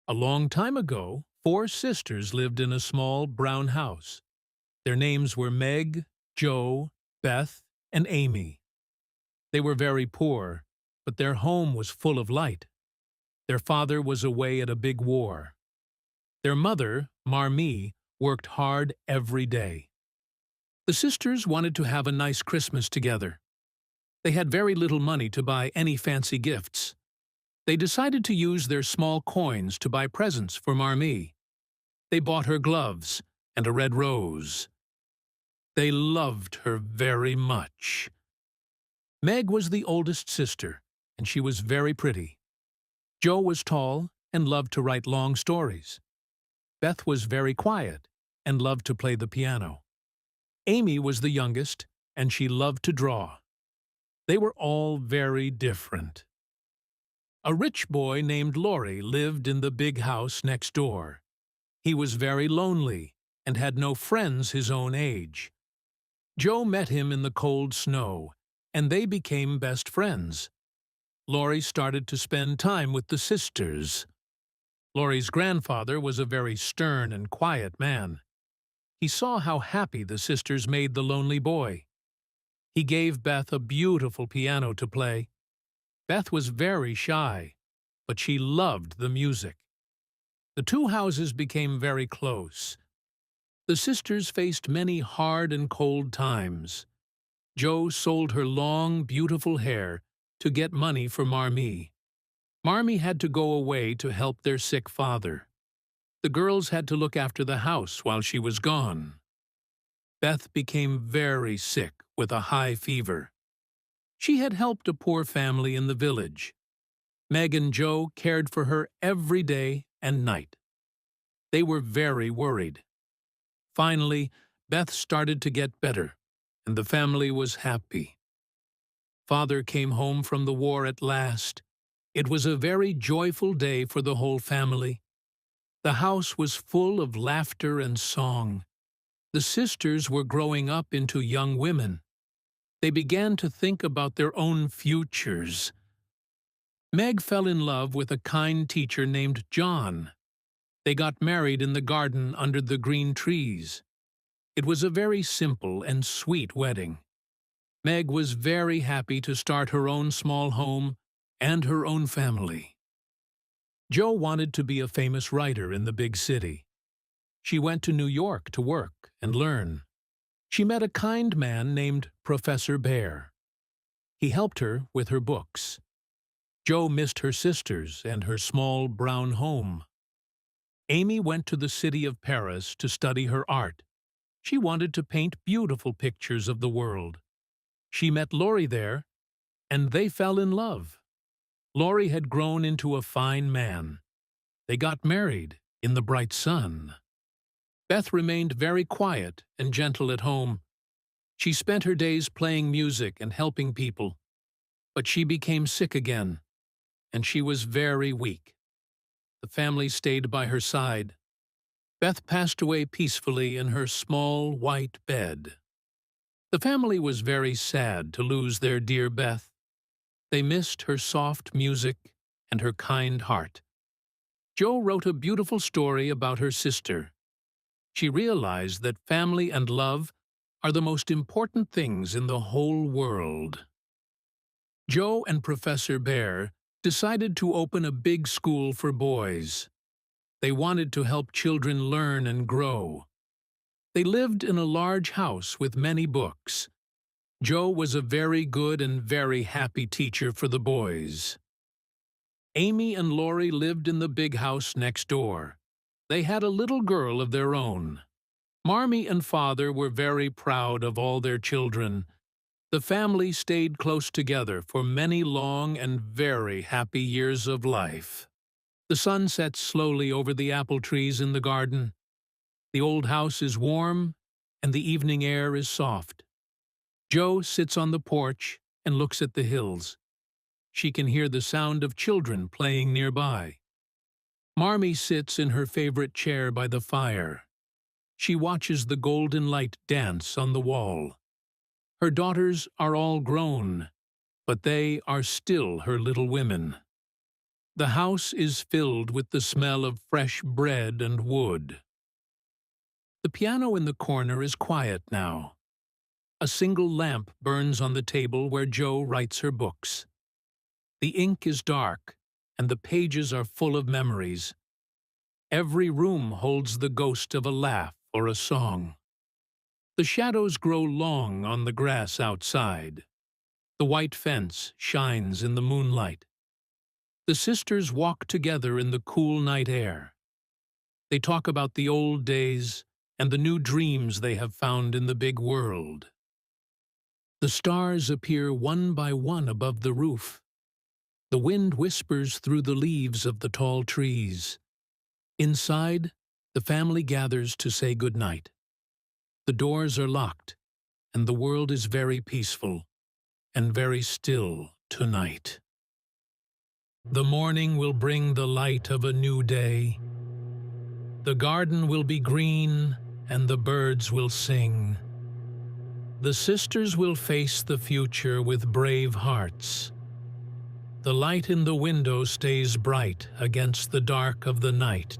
A long time ago, four sisters lived in a small brown house. Their names were Meg, Jo, Beth, and Amy. They were very poor, but their home was full of light. Their father was away at a big war. Their mother, Marmee, worked hard every day. The sisters wanted to have a nice Christmas together. They had very little money to buy any fancy gifts. They decided to use their small coins to buy presents for Marmee. They bought her gloves and a red rose. They loved her very much. Meg was the oldest sister, and she was very pretty. Jo was tall and loved to write long stories. Beth was very quiet and loved to play the piano. Amy was the youngest, and she loved to draw. They were all very different. A rich boy named Laurie lived in the big house next door. He was very lonely and had no friends his own age. Jo met him in the cold snow, and they became best friends. Laurie started to spend time with the sisters. Laurie's grandfather was a very stern and quiet man. He saw how happy the sisters made the lonely boy. He gave Beth a beautiful piano to play. Beth was very shy, but she loved the music. The two houses became very close. The sisters faced many hard and cold times. Jo sold her long, beautiful hair to get money for Marmee. Marmee had to go away to help their sick father. The girls had to look after the house while she was gone. Beth became very sick with a high fever. She had helped a poor family in the village. Meg and Jo cared for her every day and night. They were very worried. Finally, Beth started to get better, and the family was happy. Father came home from the war at last. It was a very joyful day for the whole family. The house was full of laughter and song. The sisters were growing up into young women. They began to think about their own futures. Meg fell in love with a kind teacher named John. They got married in the garden under the green trees. It was a very simple and sweet wedding. Meg was very happy to start her own small home and her own family. Jo wanted to be a famous writer in the big city. She went to New York to work and learn. She met a kind man named Professor Bear. He helped her with her books. Jo missed her sisters and her small brown home. Amy went to the city of Paris to study her art. She wanted to paint beautiful pictures of the world. She met Laurie there, and they fell in love. Laurie had grown into a fine man. They got married in the bright sun. Beth remained very quiet and gentle at home. She spent her days playing music and helping people. But she became sick again, and she was very weak. The family stayed by her side. Beth passed away peacefully in her small white bed. The family was very sad to lose their dear Beth. They missed her soft music and her kind heart. Jo wrote a beautiful story about her sister. She realized that family and love are the most important things in the whole world. Jo and Professor Bear decided to open a big school for boys. They wanted to help children learn and grow. They lived in a large house with many books. Jo was a very good and very happy teacher for the boys. Amy and Laurie lived in the big house next door. They had a little girl of their own. Marmee and Father were very proud of all their children. The family stayed close together for many long and very happy years of life. The sun sets slowly over the apple trees in the garden. The old house is warm, and the evening air is soft. Jo sits on the porch and looks at the hills. She can hear the sound of children playing nearby. Marmee sits in her favorite chair by the fire. She watches the golden light dance on the wall. Her daughters are all grown, but they are still her little women. The house is filled with the smell of fresh bread and wood. The piano in the corner is quiet now. A single lamp burns on the table where Jo writes her books. The ink is dark, and the pages are full of memories. Every room holds the ghost of a laugh or a song. The shadows grow long on the grass outside. The white fence shines in the moonlight. The sisters walk together in the cool night air. They talk about the old days and the new dreams they have found in the big world. The stars appear one by one above the roof. The wind whispers through the leaves of the tall trees. Inside, the family gathers to say good night. The doors are locked, and the world is very peaceful and very still tonight. The morning will bring the light of a new day. The garden will be green, and the birds will sing. The sisters will face the future with brave hearts. The light in the window stays bright against the dark of the night